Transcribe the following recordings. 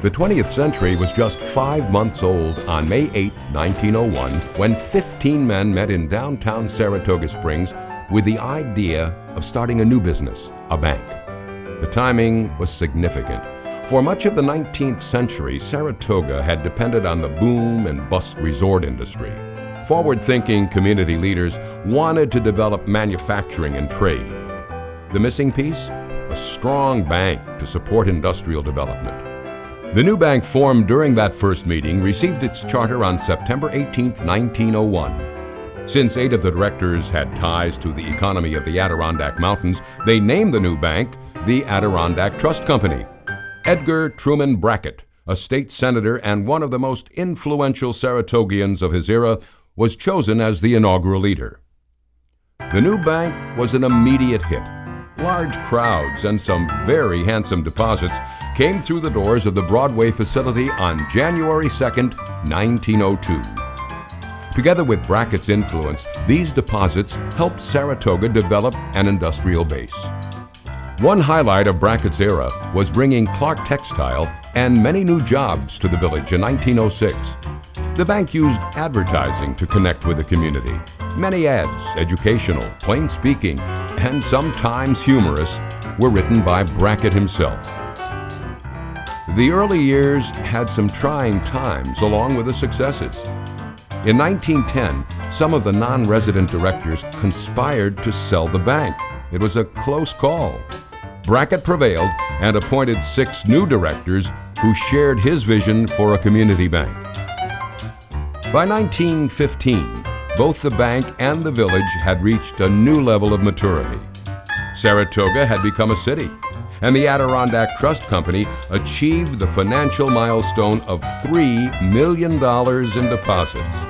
The 20th century was just 5 months old on May 8, 1901, when 15 men met in downtown Saratoga Springs with the idea of starting a new business, a bank. The timing was significant. For much of the 19th century, Saratoga had depended on the boom and bust resort industry. Forward-thinking community leaders wanted to develop manufacturing and trade. The missing piece? A strong bank to support industrial development. The new bank formed during that first meeting received its charter on September 18, 1901. Since 8 of the directors had ties to the economy of the Adirondack Mountains, they named the new bank the Adirondack Trust Company. Edgar Truman Brackett, a state senator and one of the most influential Saratogians of his era, was chosen as the inaugural leader. The new bank was an immediate hit. Large crowds and some very handsome deposits came through the doors of the Broadway facility on January 2, 1902. Together with Brackett's influence, these deposits helped Saratoga develop an industrial base. One highlight of Brackett's era was bringing Clark Textile and many new jobs to the village in 1906. The bank used advertising to connect with the community. Many ads, educational, plain speaking, and sometimes humorous, were written by Brackett himself. The early years had some trying times along with the successes. In 1910, some of the non-resident directors conspired to sell the bank. It was a close call. Brackett prevailed and appointed 6 new directors who shared his vision for a community bank. By 1915, both the bank and the village had reached a new level of maturity. Saratoga had become a city, and the Adirondack Trust Company achieved the financial milestone of $3 million in deposits.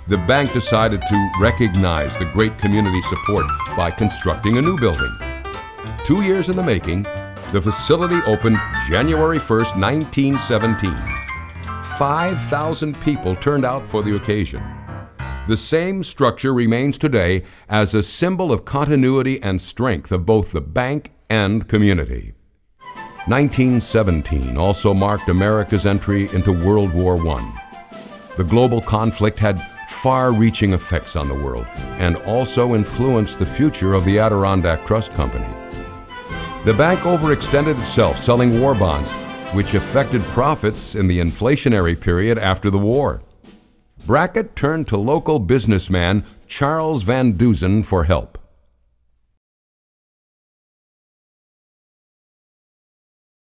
The bank decided to recognize the great community support by constructing a new building. 2 years in the making, the facility opened January 1, 1917. 5,000 people turned out for the occasion. The same structure remains today as a symbol of continuity and strength of both the bank and community. 1917 also marked America's entry into World War I. The global conflict had far-reaching effects on the world and also influenced the future of the Adirondack Trust Company. The bank overextended itself selling war bonds, which affected profits in the inflationary period after the war. Brackett turned to local businessman Charles Van Dusen for help.